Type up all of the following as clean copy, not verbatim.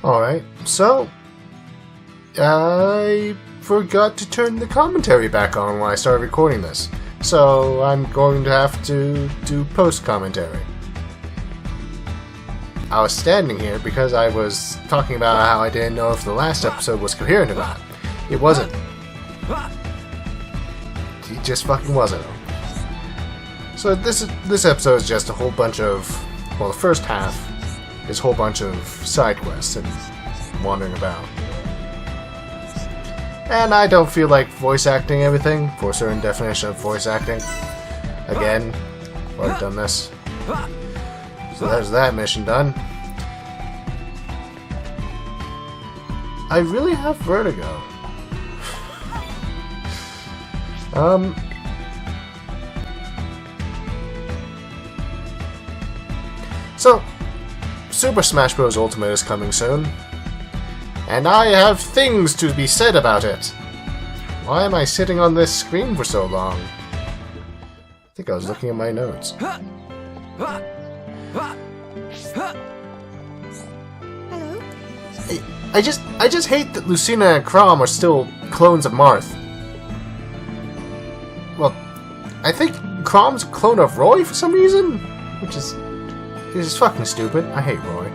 Alright, so I forgot to turn the commentary back on when I started recording this. So I'm going to have to do post-commentary. I was standing here because I was talking about how I didn't know if the last episode was coherent or not. It wasn't. It just fucking wasn't. So this episode is just a whole bunch of, well, the first half is a whole bunch of side quests and wandering about. And I don't feel like voice acting everything for a certain definition of voice acting. Again, I've already done this. So there's that mission done. I really have vertigo. So, Super Smash Bros. Ultimate is coming soon, and I have things to be said about it. Why am I sitting on this screen for so long? I think I was looking at my notes. Hello? I just hate that Lucina and Chrom are still clones of Marth. Well, I think Chrom's a clone of Roy for some reason, which is fucking stupid. I hate Roy.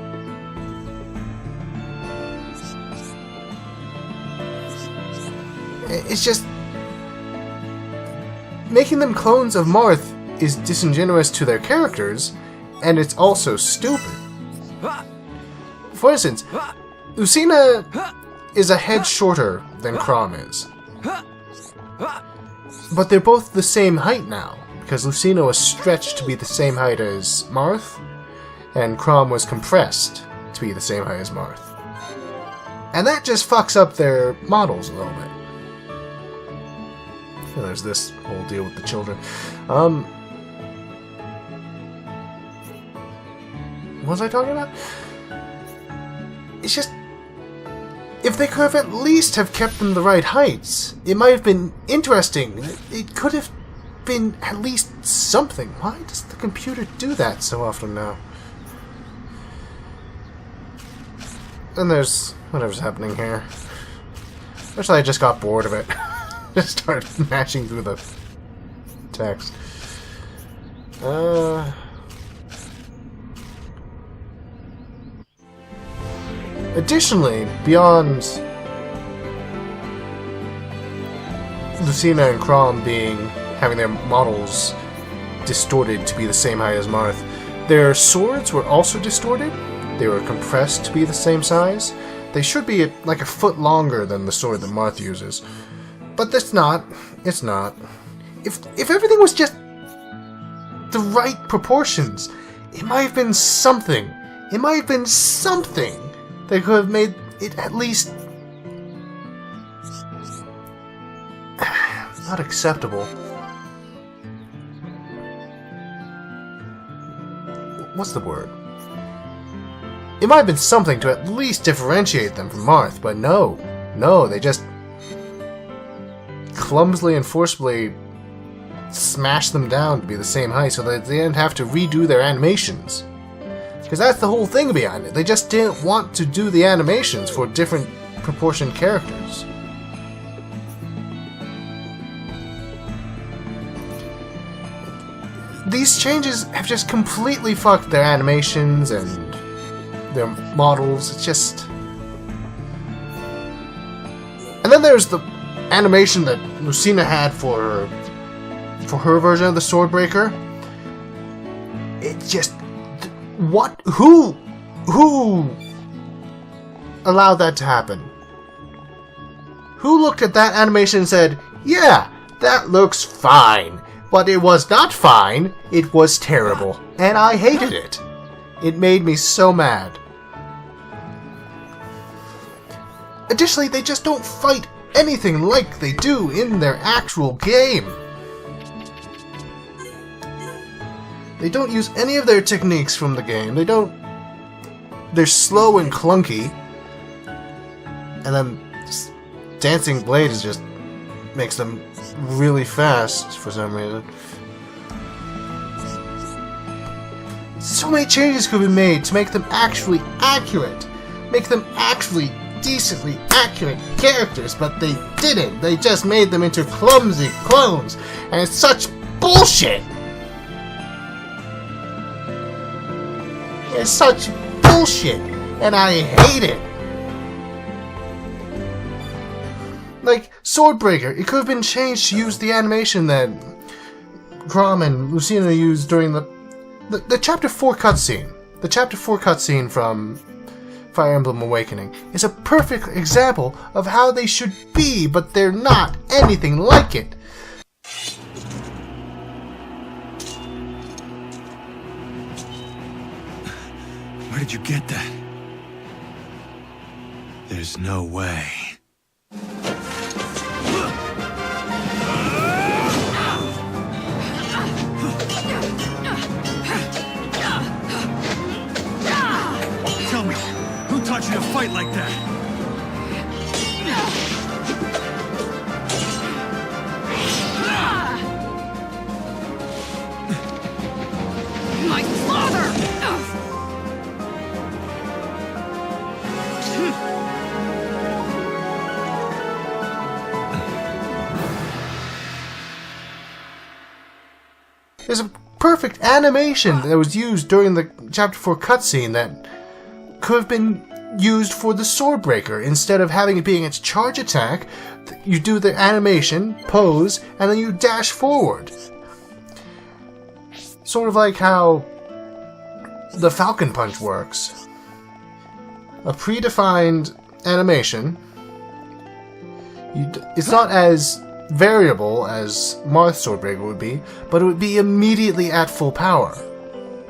It's just making them clones of Marth is disingenuous to their characters, and it's also stupid. For instance, Lucina is a head shorter than Chrom is. But they're both the same height now, because Lucina was stretched to be the same height as Marth, and Chrom was compressed to be the same height as Marth. And that just fucks up their models a little bit. And there's this whole deal with the children. What was I talking about? It's just, if they could have at least have kept them the right heights, it might have been interesting. It could have been at least something. Why does the computer do that so often now? And there's whatever's happening here. Actually, I just got bored of it. Just started mashing through the text. Additionally, beyond Lucina and Chrom having their models distorted to be the same height as Marth, their swords were also distorted. They were compressed to be the same size. They should be like a foot longer than the sword that Marth uses. But that's not. It's not. If everything was just the right proportions, it might have been something. It might have been something that could have made it at least not acceptable. What's the word? It might have been something to at least differentiate them from Marth, but no, they just clumsily and forcibly smash them down to be the same height so that they didn't have to redo their animations. Because that's the whole thing behind it. They just didn't want to do the animations for different proportioned characters. These changes have just completely fucked their animations and their models. It's just... And then there's the animation that Lucina had for her version of the Swordbreaker. It just... What? Who allowed that to happen? Who looked at that animation and said, yeah, that looks fine. But it was not fine, it was terrible. And I hated it. It made me so mad. Additionally, they just don't fight anything like they do in their actual game. They don't use any of their techniques from the game. They're slow and clunky. And then Dancing Blade just makes them really fast for some reason. So many changes could be made to make them actually accurate. make them actually decently accurate characters, but they didn't. They just made them into clumsy clones, and it's such bullshit! It's such bullshit, and I hate it! Like, Swordbreaker, it could have been changed to use the animation that Grom and Lucina used during the Chapter 4 cutscene. The Chapter 4 cutscene from Fire Emblem Awakening is a perfect example of how they should be, but they're not anything like it. Where did you get that? There's no way. Tell me, who taught you to fight like that? My father! There's a perfect animation that was used during the Chapter 4 cutscene that could have been used for the Swordbreaker. Instead of having it being its charge attack, you do the animation, pose, and then you dash forward. Sort of like how the Falcon Punch works. A predefined animation. It's not as variable as Marth's Swordbreaker would be, but it would be immediately at full power.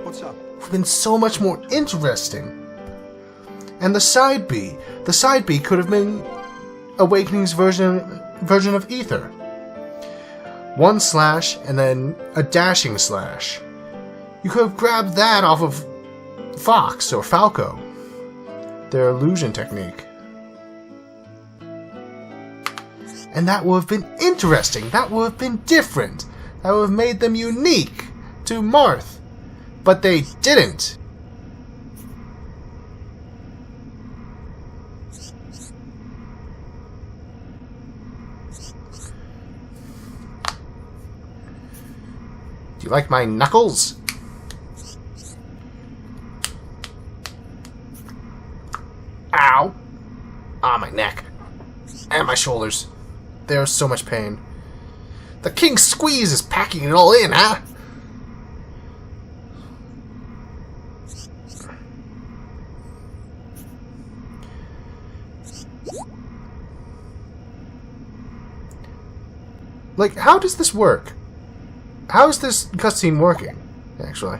What's up? It would have been so much more interesting. And the side B could have been Awakening's version of Ether. One slash and then a dashing slash. You could have grabbed that off of Fox or Falco, their illusion technique. And that would have been interesting. That would have been different. That would have made them unique to Marth. But they didn't. Do you like my knuckles? Ow! Ah, my neck. And my shoulders. There's so much pain. The King's Squeeze is packing it all in, huh? Like, how does this work? How is this cutscene working, actually?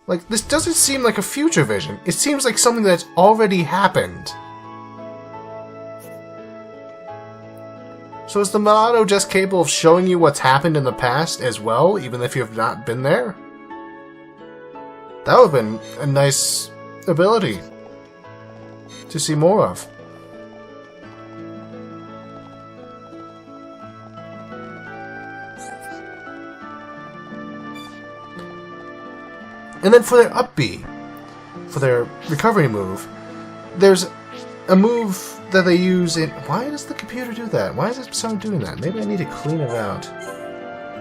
Like, this doesn't seem like a future vision. It seems like something that's already happened. So is the Milano just capable of showing you what's happened in the past as well, even if you have not been there? That would have been a nice ability to see more of. And then for their up B, for their recovery move, there's a move that they use in... Why does the computer do that? Why is it someone doing that? Maybe I need to clean it out.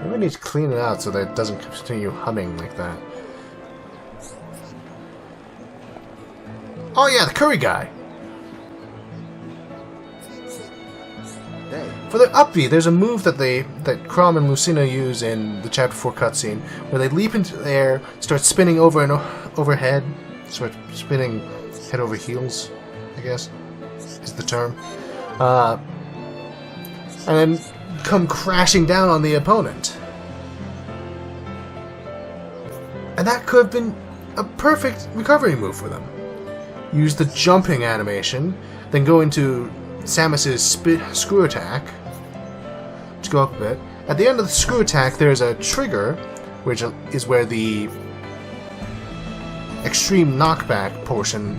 Maybe I need to clean it out so that it doesn't continue humming like that. Oh yeah, the curry guy! For their up B, there's a move that Chrom and Lucina use in the Chapter 4 cutscene, where they leap into the air, start spinning over and overhead, start spinning head over heels, I guess, is the term, and then come crashing down on the opponent. And that could have been a perfect recovery move for them. Use the jumping animation, then go into Samus's screw attack, to go up a bit. At the end of the screw attack, there's a trigger, which is where the extreme knockback portion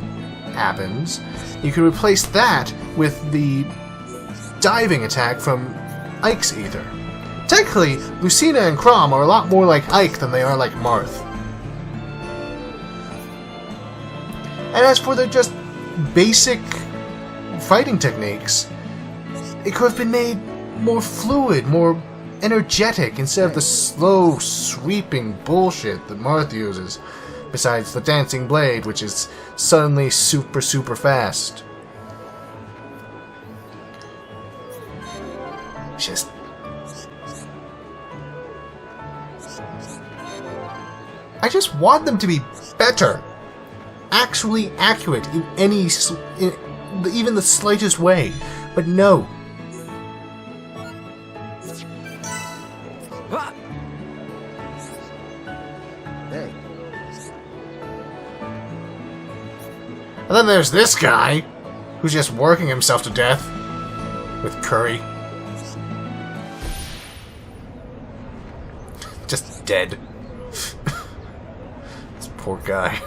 happens. You can replace that with the diving attack from Ike's Ether. Technically, Lucina and Chrom are a lot more like Ike than they are like Marth. And as for their just basic fighting techniques, it could have been made more fluid, more energetic, instead of the slow, sweeping bullshit that Marth uses. Besides the dancing blade, which is suddenly super, super fast. Just... I just want them to be better. Actually accurate in any... even the slightest way. But no. Hey. And then there's this guy, who's just working himself to death with curry. Just dead. This poor guy.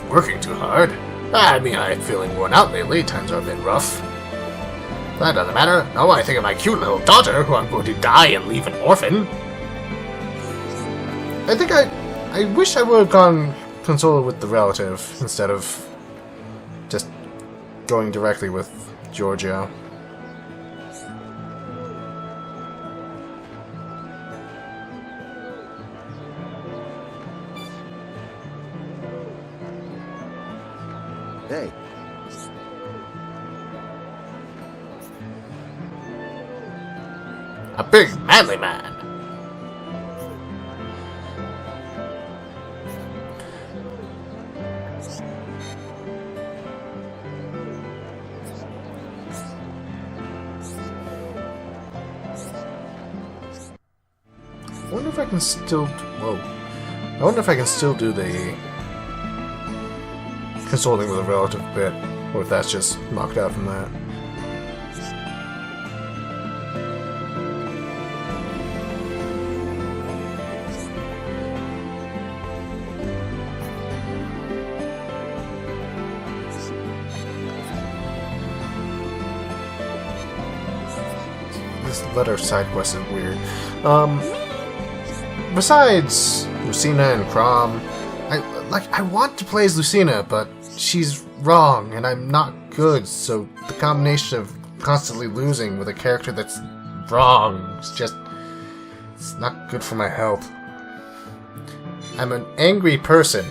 Working too hard. I mean, I'm feeling worn out lately. Times are a bit rough. That doesn't matter. No, I think of my cute little daughter, who I'm going to die and leave an orphan. I think I wish I would have gone consulted with the relative instead of just going directly with Giorgio. Hey. A big, manly man. I wonder if I can still... Whoa. I wonder if I can still do the consulting with a relative bit, or if that's just knocked out from that. This letter side quest is weird. Besides Lucina and Crom, I want to play as Lucina, but she's wrong, and I'm not good, so the combination of constantly losing with a character that's wrong is just... it's not good for my health. I'm an angry person.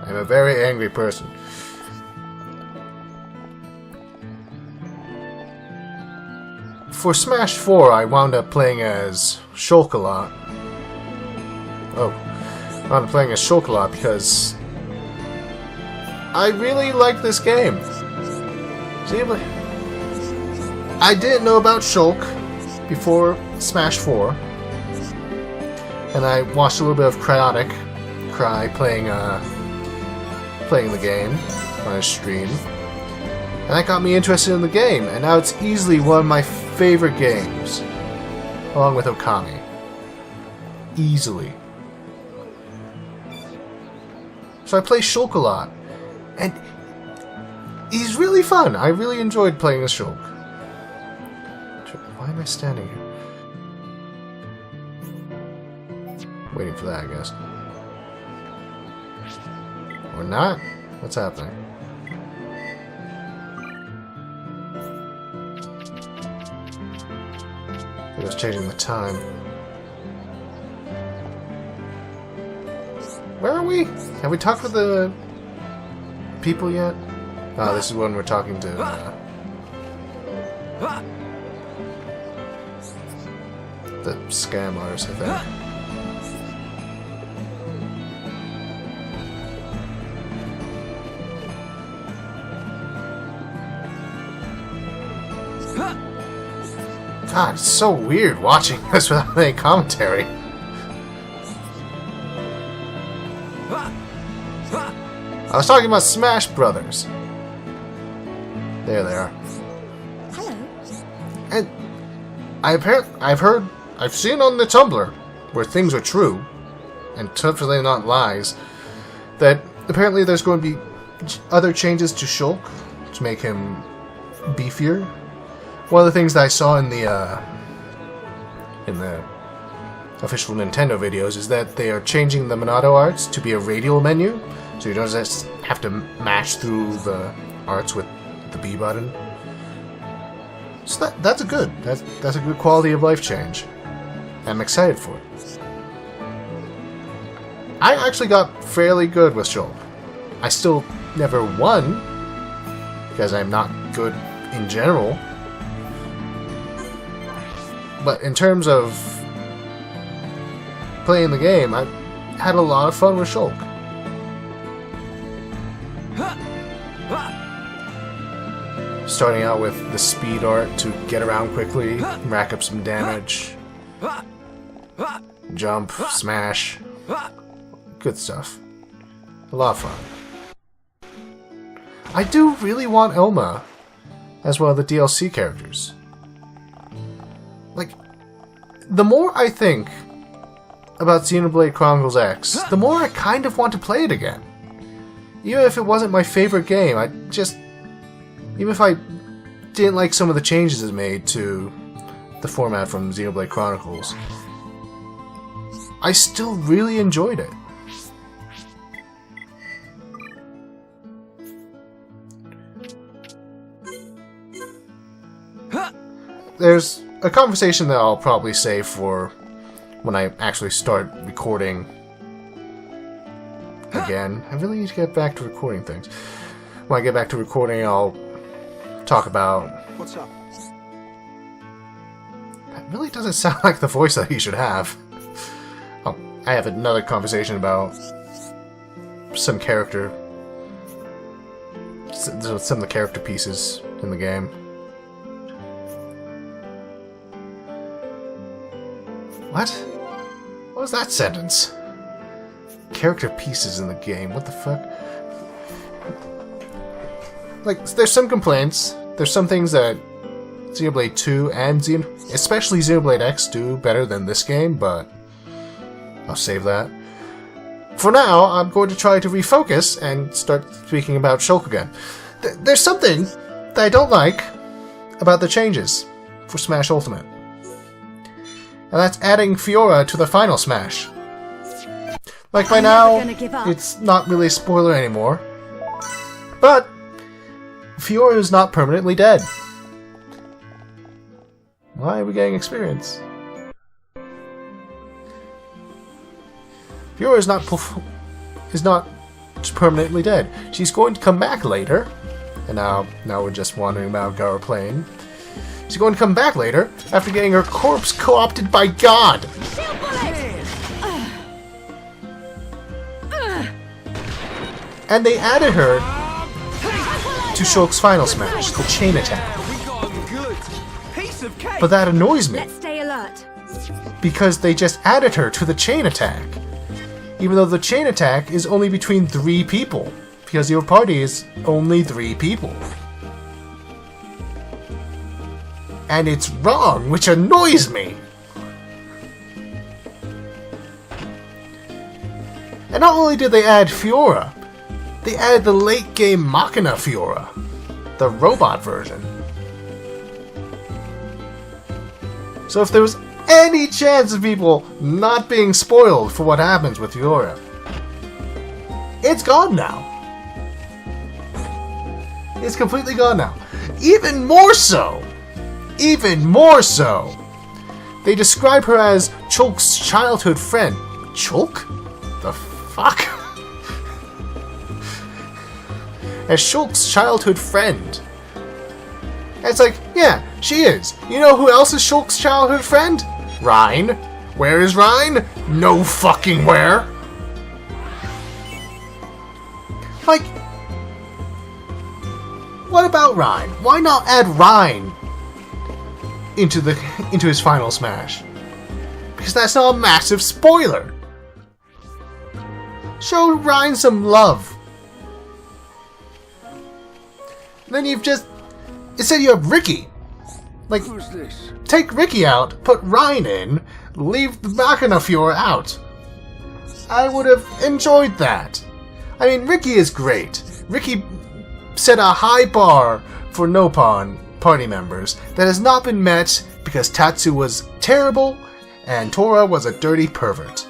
I'm a very angry person. For Smash 4, I wound up playing as Shulk a lot. Oh. I wound up playing as Shulk a lot because I really like this game. See, I didn't know about Shulk before Smash 4. And I watched a little bit of Cryotic Cry playing the game on his stream. And that got me interested in the game, and now it's easily one of my favorite games, along with Okami. Easily. So I play Shulk a lot, and he's really fun. I really enjoyed playing as Shulk. Why am I standing here? Waiting for that, I guess. Or not? What's happening? It was changing the time. Where are we? Have we talked with the people yet? Oh, this is when we're talking to the scam artist, I think. God, it's so weird watching this without any commentary. I was talking about Smash Brothers. There they are. Hello. And I've seen on the Tumblr, where things are true, and definitely not lies, that apparently there's going to be other changes to Shulk to make him beefier. One of the things that I saw in the official Nintendo videos is that they are changing the Monado arts to be a radial menu, so you don't just have to mash through the arts with the B button. So that's a good quality of life change. I'm excited for it. I actually got fairly good with Shulk. I still never won, because I'm not good in general. But in terms of playing the game, I had a lot of fun with Shulk. Starting out with the speed art to get around quickly, rack up some damage, jump, smash, good stuff. A lot of fun. I do really want Elma as one of the DLC characters. Like, the more I think about Xenoblade Chronicles X, the more I kind of want to play it again. Even if it wasn't my favorite game, even if I didn't like some of the changes it made to the format from Xenoblade Chronicles, I still really enjoyed it. There's a conversation that I'll probably save for when I actually start recording again. I really need to get back to recording things. When I get back to recording, I'll talk about... What's up? That really doesn't sound like the voice that he should have. Oh, I have another conversation about some of the character pieces in the game. What? What was that sentence? Character pieces in the game, what the fuck? Like, there's some complaints. There's some things that Xenoblade 2 and especially Xenoblade X do better than this game, but I'll save that. For now, I'm going to try to refocus and start speaking about Shulk again. There's something that I don't like about the changes for Smash Ultimate. And that's adding Fiora to the final Smash. Like, by now, it's not really a spoiler anymore. But Fiora is not permanently dead. Why are we getting experience? Fiora is not permanently dead. She's going to come back later. And now we're just wandering about Gara Plain. She's going to come back later after getting her corpse co-opted by God. And they added her to Shulk's final smash, the chain attack. But that annoys me. Let's stay alert. Because they just added her to the chain attack. Even though the chain attack is only between 3 people. Because your party is only 3 people. And it's wrong, which annoys me. And not only did they add Fiora, they added the late game Machina Fiora, the robot version. So if there was any chance of people not being spoiled for what happens with Fiora, it's gone now. It's completely gone now. Even more so, they describe her as Chulk's childhood friend. Chulk? The fuck? As Shulk's childhood friend. And it's like, yeah, she is. You know who else is Shulk's childhood friend? Rhine. Where is Rhine? No fucking where. Like, what about Rhine? Why not add Rhine into his final smash? Because that's not a massive spoiler. Show Rhine some love. And then instead you have Ricky. Like, Who's this? take Ricky out, put Rhine in, leave the Machina Fiora out. I would have enjoyed that. I mean, Ricky is great. Ricky set a high bar for Nopon party members that has not been met because Tatsu was terrible and Tora was a dirty pervert.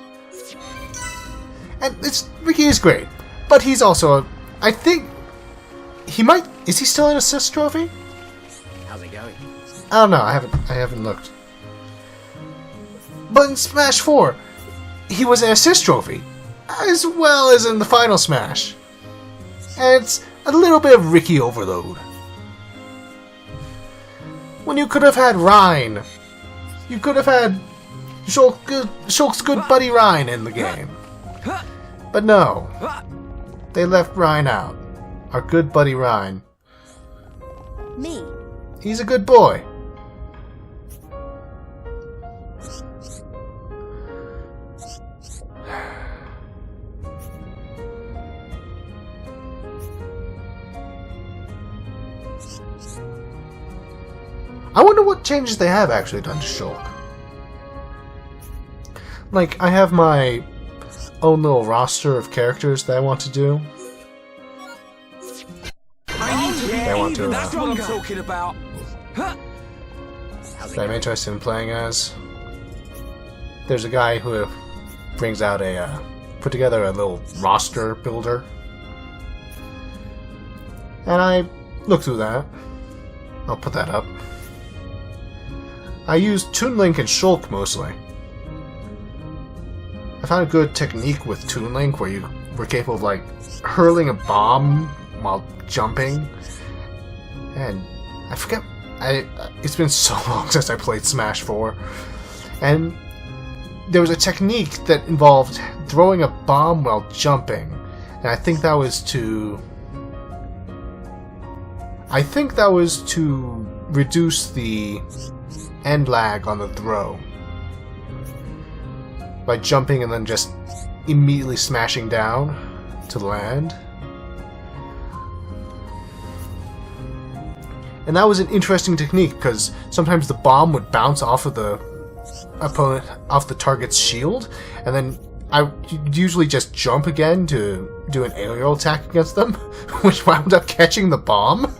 And Ricky is great, but he's also, I think, is he still an assist trophy? How's it going? I don't know, I haven't looked. But in Smash 4, he was an assist trophy, as well as in the final Smash. And it's a little bit of Ricky overload. When you could have had Ryan, you could have had Shulk's good buddy Ryan in the game. But no, they left Ryan out. Our good buddy Ryan. Me. He's a good boy. I wonder what changes they have actually done to Shulk. Like, I have my own little roster of characters that I want to do. That's what I'm talking about. That I'm interested in playing as. There's a guy who brings out put together a little roster builder. And I looked through that. I'll put that up. I use Toon Link and Shulk mostly. I found a good technique with Toon Link where you were capable of like hurling a bomb while jumping. And I forget, it's been so long since I played Smash 4. And there was a technique that involved throwing a bomb while jumping. And I think that was to reduce the end lag on the throw. By jumping and then just immediately smashing down to land. And that was an interesting technique because sometimes the bomb would bounce off of the opponent, off the target's shield, and then I would usually just jump again to do an aerial attack against them, which wound up catching the bomb.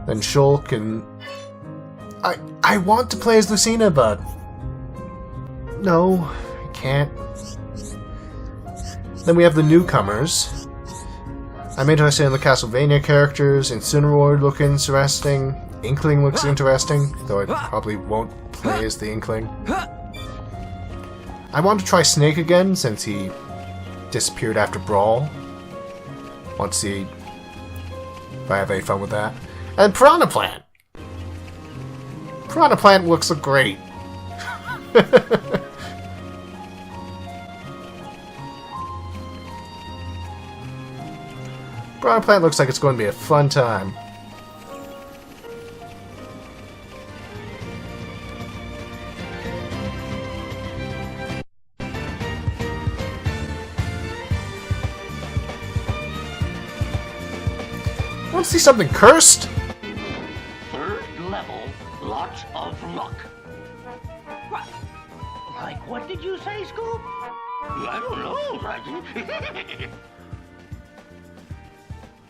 Then Shulk and I want to play as Lucina, but no, I can't. Then we have the newcomers. I'm interested in the Castlevania characters. Incineroar looks interesting. Inkling looks interesting, though I probably won't play as the Inkling. I want to try Snake again since he disappeared after Brawl. Want to see if I have any fun with that. And Piranha Plant! Piranha Plant looks great. Piranha Plant looks like it's going to be a fun time. Want to see something cursed? Third level, lots of luck. What? Like what did you say, Scoop? I don't know, Sergeant.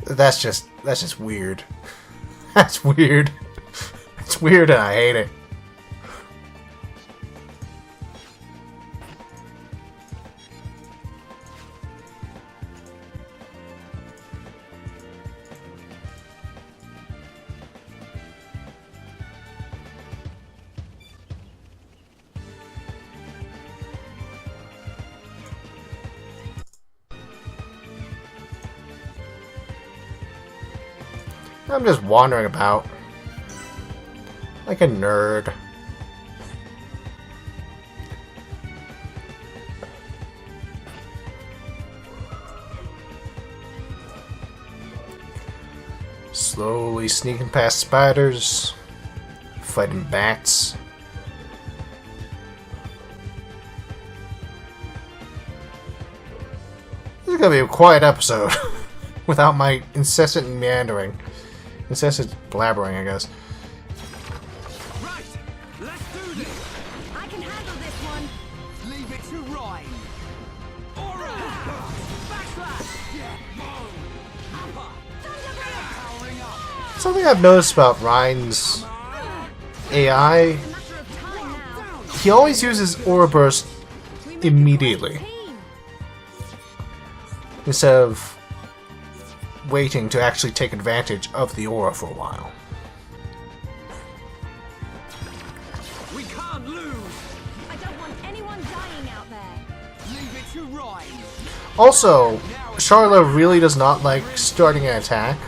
That's just weird. That's weird. It's weird and I hate it. I'm just wandering about like a nerd. Slowly sneaking past spiders, fighting bats. This is gonna be a quiet episode without my incessant meandering. Incessant blabbering, I guess. Right, let's do this. I can handle this one. Leave it it to Ryan. Aura. Backslash. Yeah. Upper. Powering up. Something I've noticed about Ryan's AI, he always uses Aura Burst immediately, instead of waiting to actually take advantage of the aura for a while. We can't lose. I don't want anyone dying out there. Leave it to Ryan. Also, Charla really does not like starting an attack,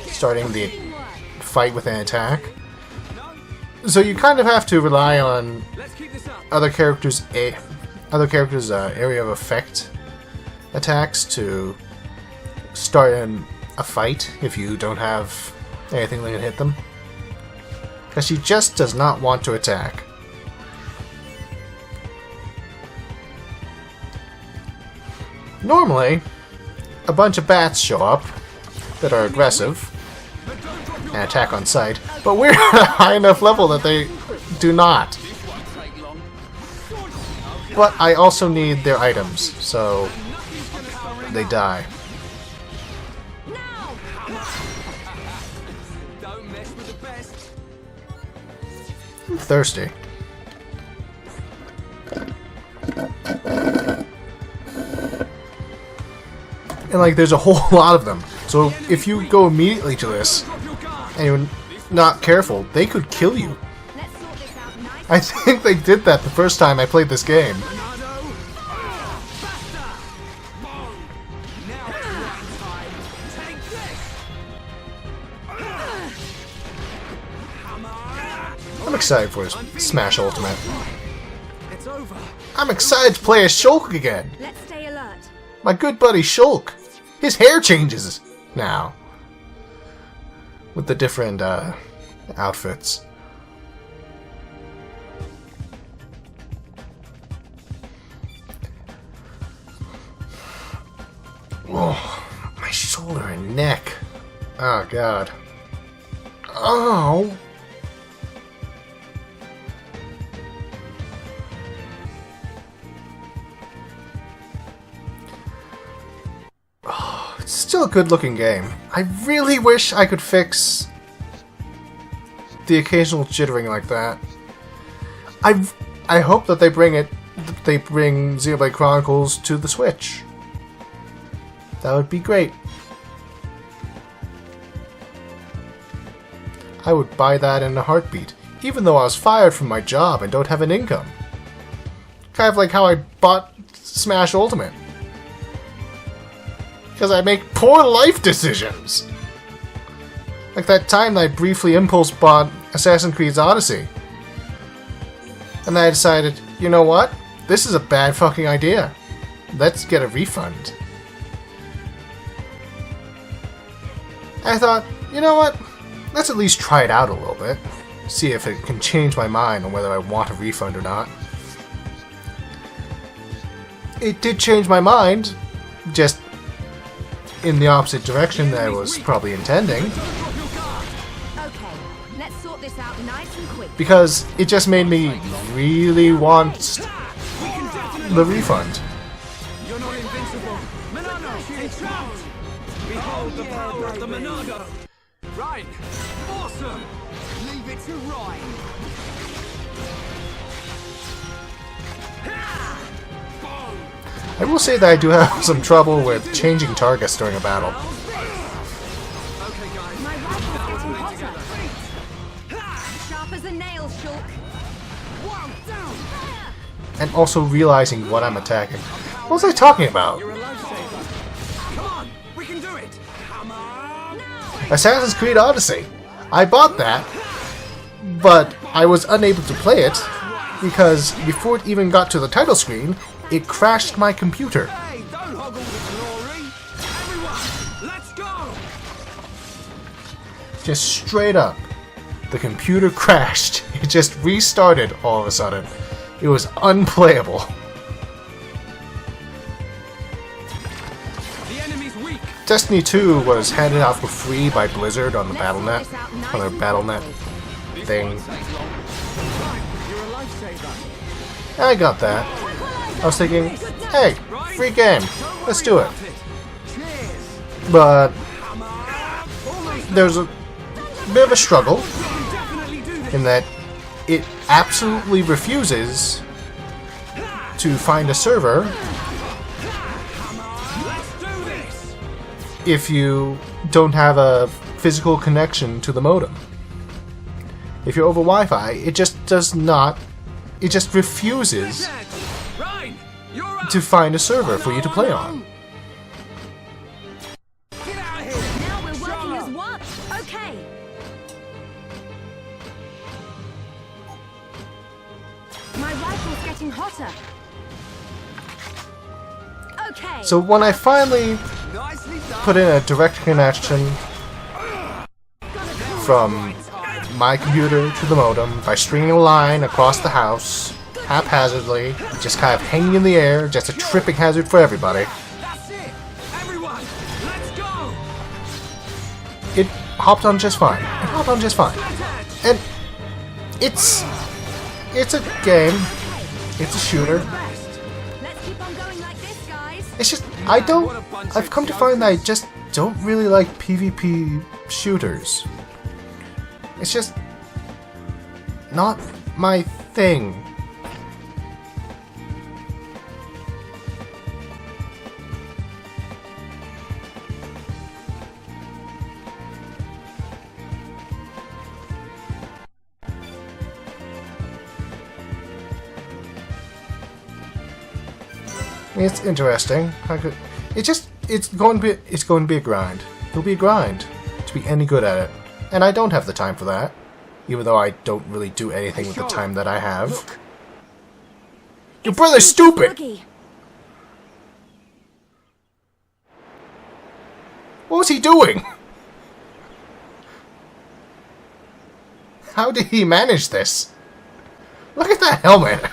starting the fight with an attack. So you kind of have to rely on Let's keep this up. other characters' area of effect attacks to start a fight if you don't have anything that can hit them. Because she just does not want to attack. Normally, a bunch of bats show up that are aggressive and attack on sight, but we're at a high enough level that they do not. But I also need their items, so they die. Don't mess with the best. I'm thirsty. And like, there's a whole lot of them. So if you go immediately to this, and you're not careful, they could kill you. Let's sort this out nice. I think they did that the first time I played this game. I'm excited for his Smash Ultimate. It's over. I'm excited to play as Shulk again. Let's stay alert. My good buddy Shulk. His hair changes now. With the different outfits. Oh, my shoulder and neck. Oh, God. Oh. It's still a good-looking game. I really wish I could fix the occasional jittering like that. I hope that they bring Xenoblade Chronicles to the Switch. That would be great. I would buy that in a heartbeat, even though I was fired from my job and don't have an income. Kind of like how I bought Smash Ultimate. Because I make poor life decisions. Like that time that I briefly impulse bought Assassin's Creed Odyssey. And then I decided, you know what? This is a bad fucking idea. Let's get a refund. I thought, you know what? Let's at least try it out a little bit. See if it can change my mind on whether I want a refund or not. It did change my mind. Just in the opposite direction that I was probably intending. Okay, let's sort this out nice and quick. Because it just made me really want the refund. You're not invincible. Monado, it's trapped. Behold the power of the Monado. Right. Awesome. Leave it to Ryan. I will say that I do have some trouble with changing targets during a battle. Okay, guys. My rifle's getting hotter. Sharp as a nail, Shulk. Wow, down. Fire! And also realizing what I'm attacking. What was I talking about? You're a lifesaver. Come on, we can do it. Come on. Assassin's Creed Odyssey. I bought that, but I was unable to play it because before it even got to the title screen, it crashed my computer. Hey, don't hoggle the glory. Everyone, let's go. Just straight up. The computer crashed. It just restarted all of a sudden. It was unplayable. The enemy's weak. Destiny 2 was handed out for free by Blizzard on the Battle.net, on their Battle.net thing. You're a lifesaver. I got that. I was thinking, hey, free game, let's do it. But there's a bit of a struggle in that it absolutely refuses to find a server if you don't have a physical connection to the modem. If you're over Wi-Fi, it just does not, it just refuses to find a server for you to play on. Now we're working as one. Okay. My rifle's getting hotter. Okay. So when I finally put in a direct connection from my computer to the modem by stringing a line across the house haphazardly, just kind of hanging in the air, just a tripping hazard for everybody. That's it! Everyone, let's go! It hopped on just fine. It hopped on just fine. And it's a game. It's a shooter. Let's keep on going like this, guys. It's just I've come to find that I just don't really like PvP shooters. It's just not my thing. It's interesting. It's going to be a grind. It'll be a grind to be any good at it. And I don't have the time for that, even though I don't really do anything with the time that I have. Look. Your brother's stupid! Boogie. What was he doing? How did he manage this? Look at that helmet!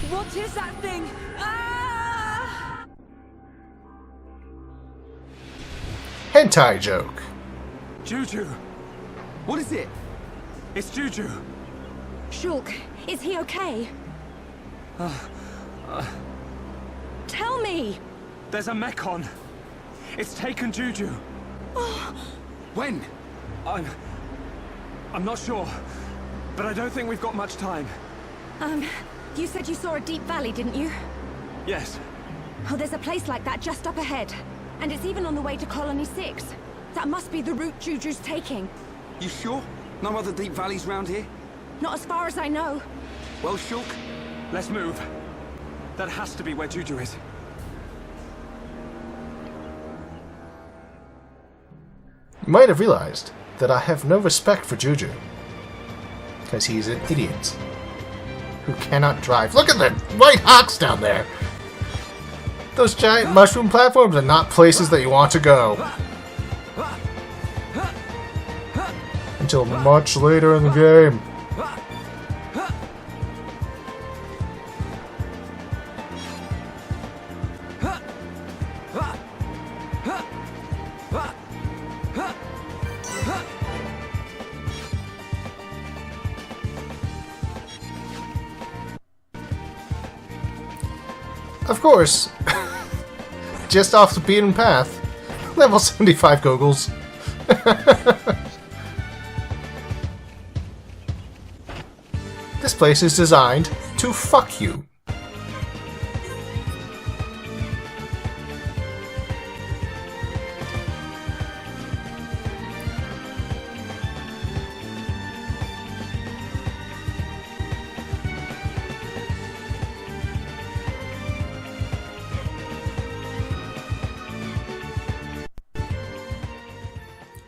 What is that thing? Ah! Hentai joke. Juju! What is it? It's Juju! Shulk, is he okay? Tell me! There's a mech on. It's taken Juju. When? I'm not sure, but I don't think we've got much time. You said you saw a deep valley, didn't you? Yes. Oh, there's a place like that just up ahead. And it's even on the way to Colony 6. That must be the route Juju's taking. You sure? No other deep valleys round here? Not as far as I know. Well, Shulk, Let's move. That has to be where Juju is. You might have realized that I have no respect for Juju. Because he's an idiot. Who cannot drive. Look at the white hawks down there! Those giant mushroom platforms are not places that you want to go. Until much later in the game. Of course, just off the beaten path, level 75 goggles. This place is designed to fuck you.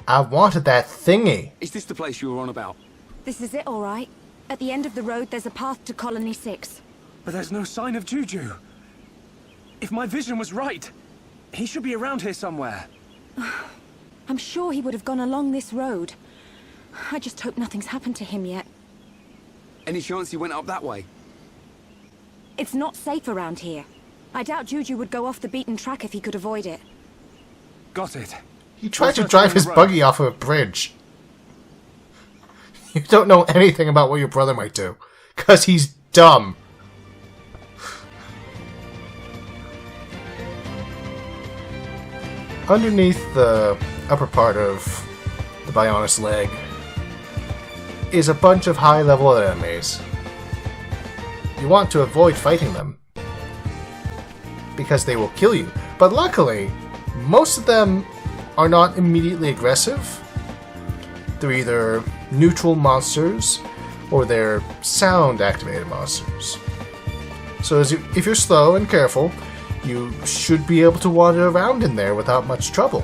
I wanted that thingy. is this the place you were on about? This is it, all right. At the end of the road, there's a path to Colony 6. But there's no sign of Juju. If my vision was right, he should be around here somewhere. I'm sure he would have gone along this road. I just hope nothing's happened to him yet. Any chance he went up that way? It's not safe around here. I doubt Juju would go off the beaten track if he could avoid it. Got it. He tried to Let's drive turn his the road. buggy off of a bridge. You don't know anything about what your brother might do. Because he's dumb. Underneath the upper part of the Bionis leg is a bunch of high-level enemies. You want to avoid fighting them, because they will kill you. But luckily, most of them are not immediately aggressive. They're either neutral monsters, or they're sound-activated monsters. So if you're slow and careful, you should be able to wander around in there without much trouble.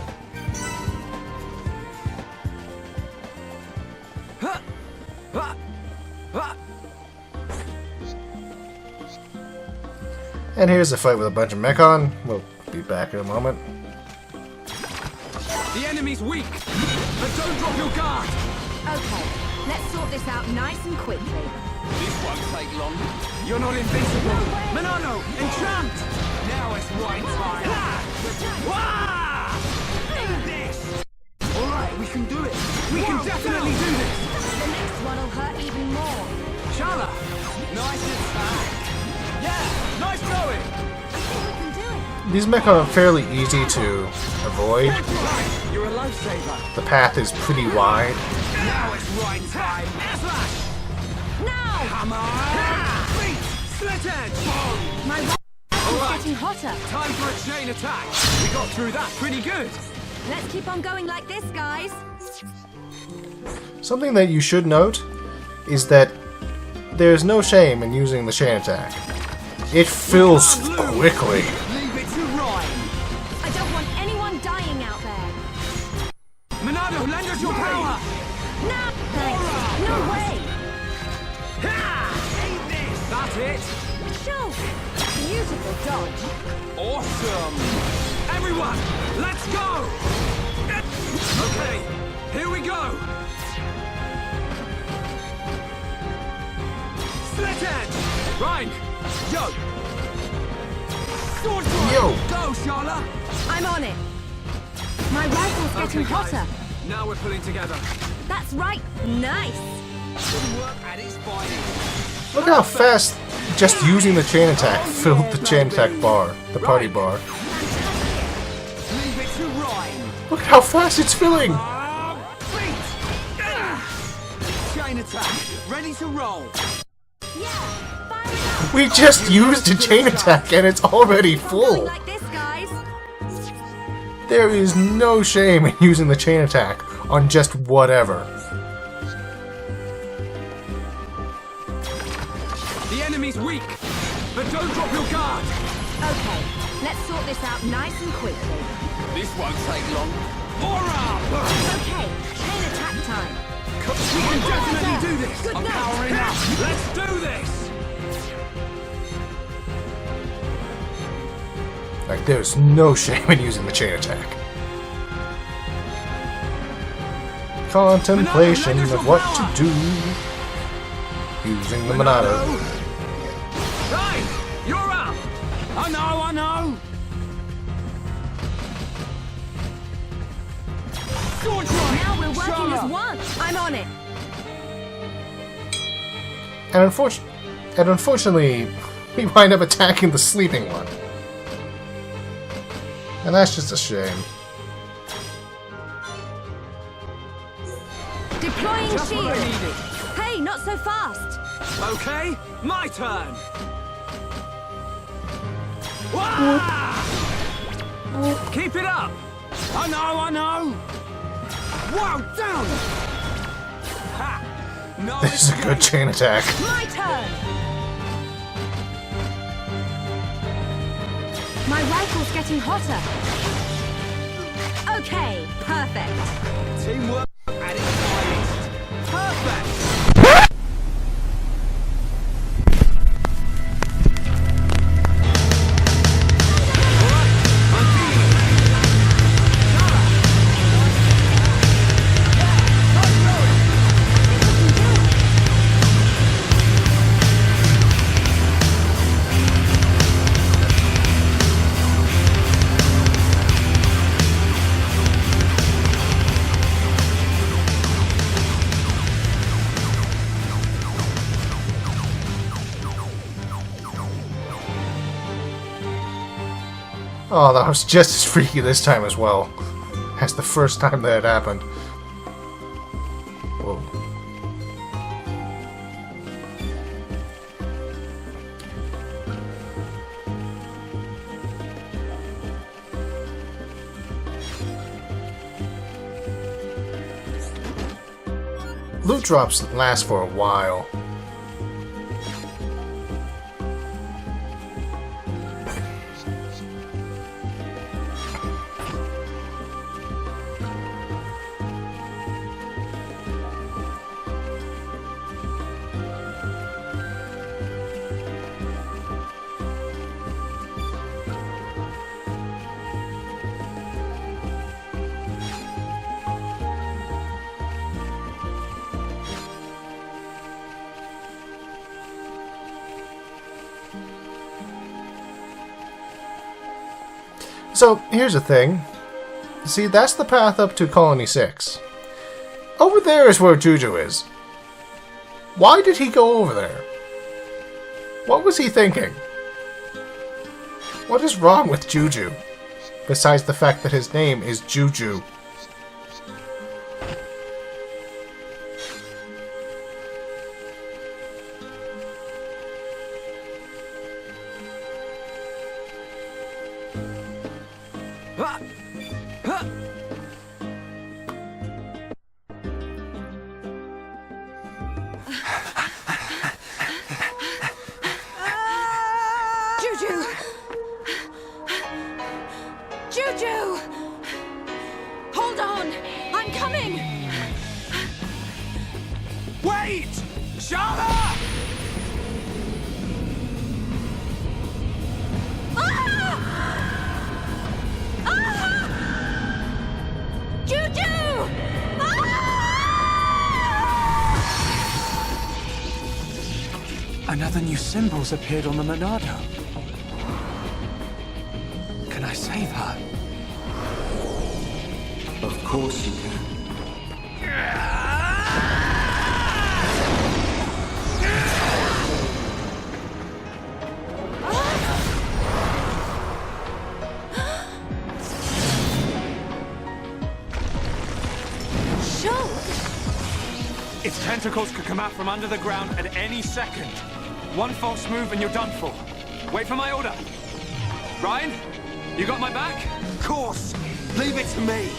And here's a fight with a bunch of Mechon. We'll be back in a moment. The enemy's weak, but don't drop your guard. Okay, let's sort this out nice and quickly. This won't take long. You're not invincible. Manano, enchant! Now it's right time. Wah! Eat this! Alright, we can do it. We can definitely do this. The next one will hurt even more. Shala, nice attack. Yeah, nice going. I think we can do it. These Mechon are fairly easy to avoid. Right, you're a lifesaver. The path is pretty wide. Now it's right time. Slash! Now! Hammer! Beat! Split edge! My rifle's Alright. getting hotter. Time for a chain attack. We got through that pretty good. Let's keep on going like this, guys. Something that you should note is that there's no shame in using the chain attack. It fills quickly. Leave it to Ryan. I don't want anyone dying out there. Manado, lend us your power. No, thanks. No way. Ha! Eat this. That's it. Sure. Beautiful dodge. Awesome. Everyone, let's go. Okay, here we go. Split edge. Ryan, yo. Sword throw. Yo. Go, Shala. I'm on it. My rifle's getting Okay, guys. hotter. Now we're pulling together. That's right. Nice. Teamwork at its finest. Look how fast just using the chain attack filled the chain attack bar, the party bar. Leave it to Ryan. Look at how fast it's filling! Beat. Chain attack. Ready to roll. Yeah. Fire it up. We just used a chain attack and it's already Going full! like this, guys. There is no shame in using the chain attack on just whatever. The enemy's weak, but don't drop your guard. Okay, let's sort this out nice and quickly. This won't take long. Aura! Okay, chain attack time. We can definitely do this. Good I'm night. powering up. Let's do this. Like, there's no shame in using the chain attack. Contemplation of what to do. Using the Monado. Right, you're up. I know. Sword drive. Now we're working Shala. as one. I'm on it. And unfortunately, we wind up attacking the sleeping one. And that's just a shame. Deploying Just what I shield. needed. Hey, not so fast. Okay, my turn. Wah! Keep it up. I know. Wow, down. Ha! No, This is a good chain attack. My turn. My rifle's getting hotter. Okay, perfect. Teamwork at its finest. Perfect. Alright, I'm feeling it. Shala. Yeah, let's go. Oh, that was just as freaky this time as well as the first time that it happened. Whoa. Loot drops last for a while. So, here's the thing. See, that's the path up to Colony 6. Over there is where Juju is. Why did he go over there? What was he thinking? What is wrong with Juju? Besides the fact that his name is Juju. Juju! Juju! Hold on! I'm coming! Wait! Shala! Juju! Another new symbol's appeared on the Monado. Can I save her? Of course you can. Its tentacles could come out from under the ground at any second. One false move and you're done for. Wait for my order. Ryan, you got my back? Of course! Leave it to me!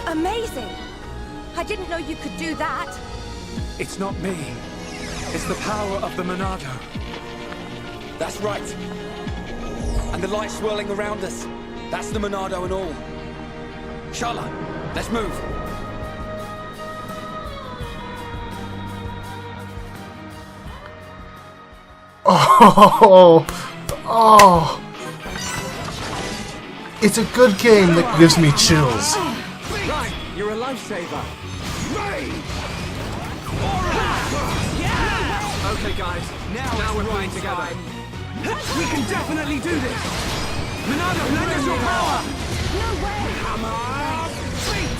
Amazing! I didn't know you could do that. It's not me. It's the power of the Monado. That's right. And the light swirling around us. That's the Monado and all. Shala, let's move. Oh! It's a good game that gives me chills. Ryan, you're a lifesaver. Okay, guys. Now we're playing together. We can definitely do this! Monado, lend us your power! No way! Come on! Feet!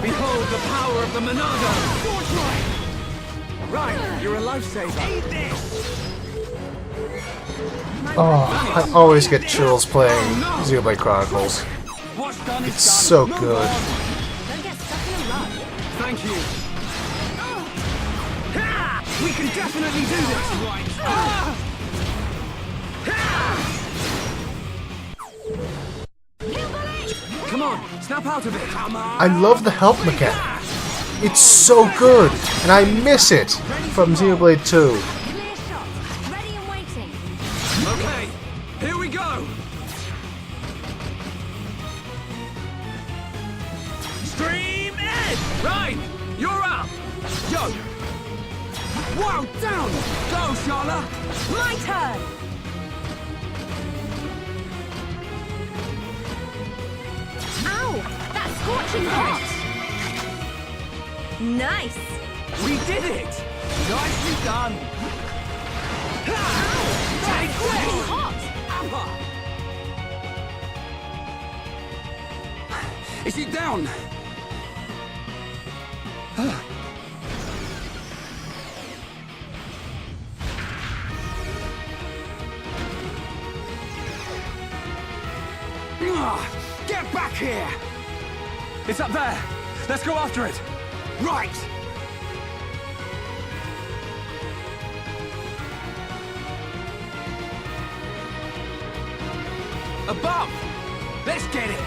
Behold the power of the Monado. Fortune! Ryan, you're a lifesaver. Eat this! Oh, I always get chills playing Xenoblade Chronicles. What's done is It's done. so Move good. on. Don't get stuck in a rut. Thank you. We can definitely do this! Come on, snap out of it. Come on! I love the help mechanic. It's so good, and I miss it from Xenoblade 2. Clear shot. Ready and waiting. Okay, here we go. Stream Edge! Ryan, you're up. Yo. Whoa, down! Go, Shala! My turn! Ow! That's scorching hot! Nice! We did it! Nicely done! That's scorching hot! Is it down? Get back here! It's up there. Let's go after it. Right! Above! Let's get it!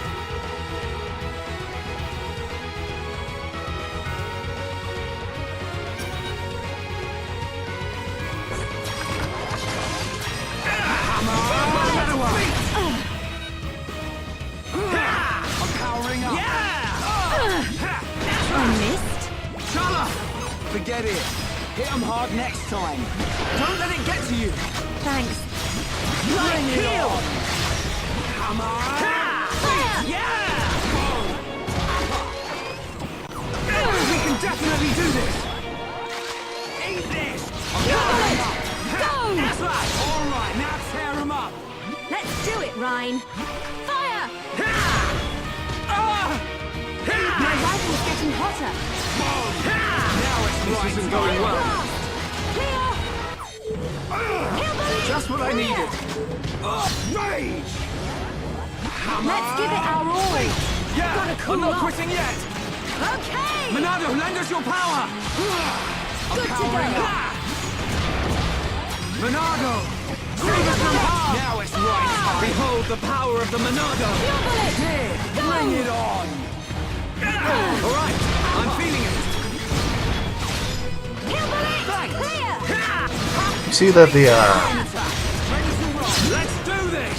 I'm powering up! I missed. Shala! Forget it. Hit him hard next time. Don't let it get to you. Thanks. Bring it on! Come on! Yeah! We can definitely do this! Eat this! Go! That's right! All right, now tear him up! Let's do it, Ryan. Fire! My rifle's getting hotter. Now it's right. This isn't going well. Clear! Just what I needed. Rage! Let's give it our all. Yeah, Gotta cool I'm not off. quitting yet. Okay! Monado, lend us your power. Good to go. Monado, save us from harm. Now it's right. Behold the power of the Monado. Here, bring it on. All right, I'm feeling it. Clear! You see that the Let's do this.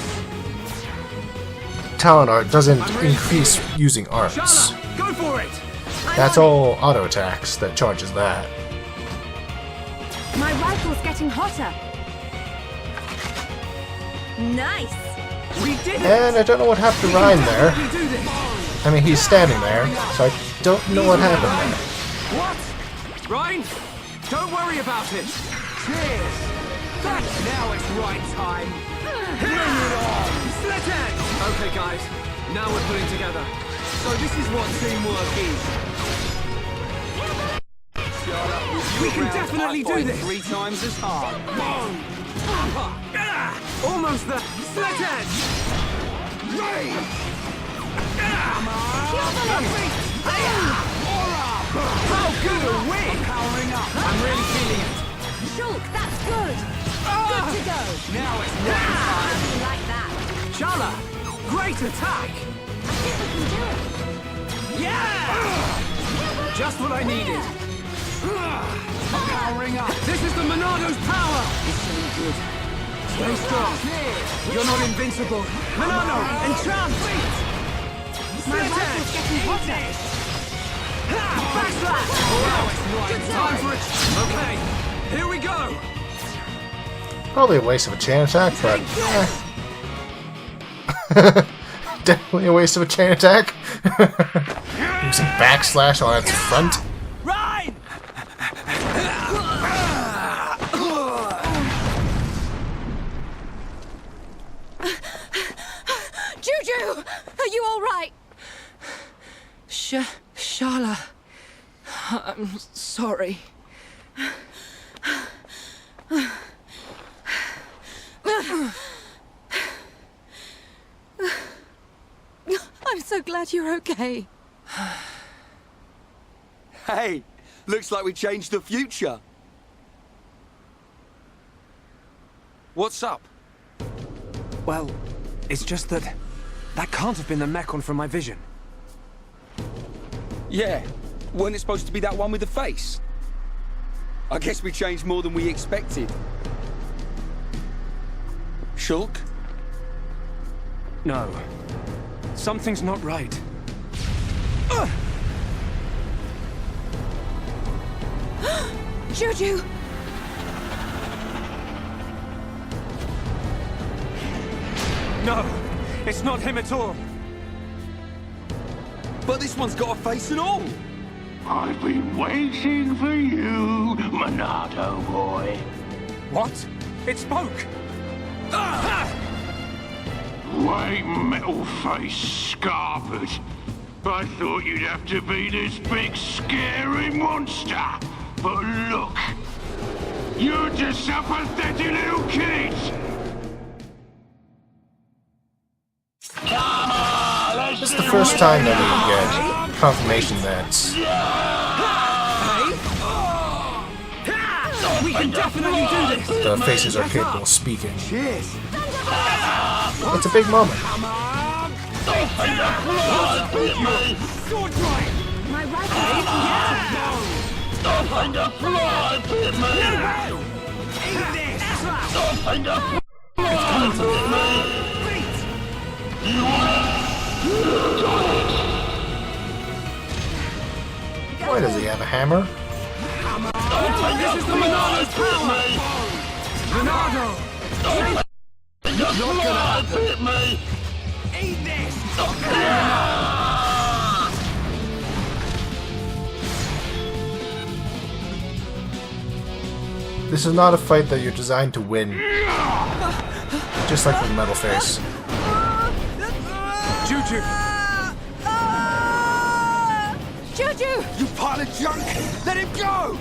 talent art doesn't increase using arts. Shala, go for it. That's all auto attacks that charges that. My rifle's getting hotter. Nice! We did it. And I don't know what happened to Ryan there. We do this. I mean, he's standing there, so I don't know what happened there. What? Ryan, don't worry about it. Cheers. Now it's right time. Bring it on. Split it. Okay, guys, now we're putting together. So this is what teamwork is. We can definitely do this. 3 times as hard. Almost there. Split edge. Rage! How good a win! Powering up. I'm really feeling it. Shulk, that's good! Good to go! Now it's right time. Something like that. Shala, great attack. I think we can do it. Yeah! Just what I needed. I'm powering up. This is the Monado's power. It's so good. Stay strong. You're not invincible. Monado, enchant. My rifle's getting hotter. Backslash. Good Time for it. Okay, here we go. Probably a waste of a chain attack, but definitely a waste of a chain attack. Using backslash on its front. Ryan! Juju! Are you alright? Shala. I'm sorry. I'm so glad you're okay. Hey, looks like we changed the future. What's up? Well, it's just that can't have been the mech one from my vision. Yeah, weren't it supposed to be that one with the face? I guess we changed more than we expected. Shulk? No. Something's not right. Juju! No, it's not him at all. But this one's got a face and all. I've been waiting for you, Monado boy. What? It spoke! White metal face scarpered. I thought you'd have to be this big scary monster. But look, you're just a pathetic little kid. This is the first time that we get confirmation that We can definitely do this! the faces are capable of speaking. Cheers! It's a big moment. Sword drive! My right hand. Eat this! Why does he have a hammer? This is the Monado's power! Monado! Not gonna happen! Eat this! This is not a fight that you're designed to win. Just like with Metal Face. Juju! Juju! You pile of junk! Let him go!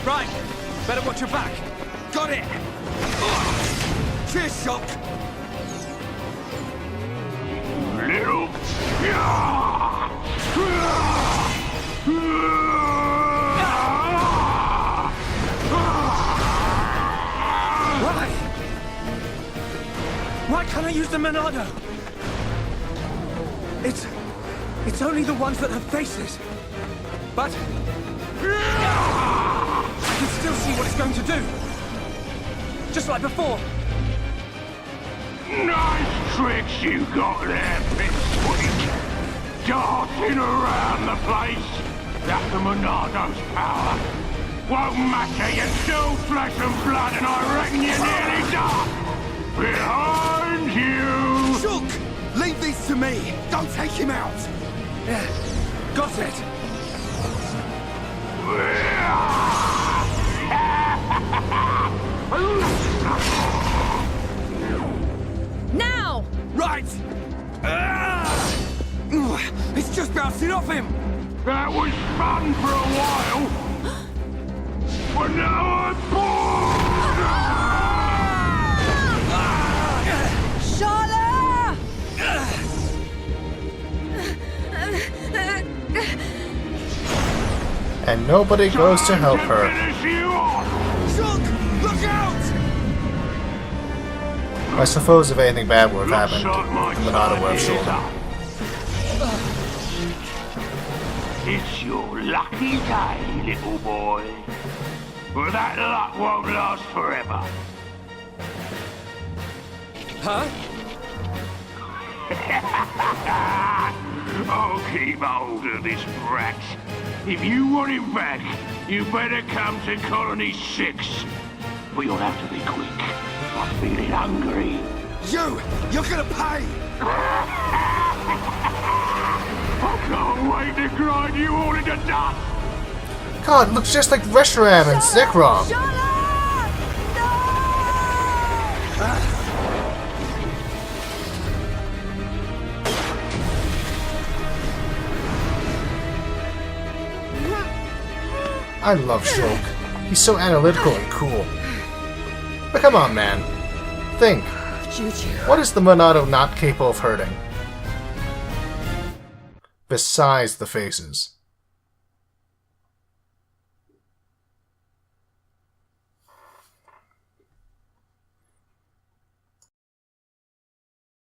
Right, better watch your back. Got it! Cheers, Shock! Little... Why can't I use the Monado? It's only the ones that have faces. But I can still see what it's going to do. Just like before. Nice tricks you got there, Pipsqueak. Darting around the place. That's the Monado's power. Won't matter, you're still flesh and blood, and I reckon you're nearly done. Behind you! Shook! Leave these to me! Don't take him out! Yeah, got it. Now! Right! It's just bouncing off him! That was fun for a while. But now I'm bored! Charlotte! And nobody goes to help her. Finish you off! Shook! Look out! I suppose if anything bad would have Looks happened, like my Monado would have time shown is up. up. It's your lucky day, little boy. But that luck won't last forever. Huh? I'll keep hold of this brat. If you want him back, you better come to Colony 6. But you'll have to be quick. I'm feeling hungry. You're gonna pay! I can't wait to grind you all into dust. God, it looks just like Reshiram and Zekrom. I love Shulk. He's so analytical and cool. But come on, man. Think. Juju. What is the Monado not capable of hurting? Besides the faces.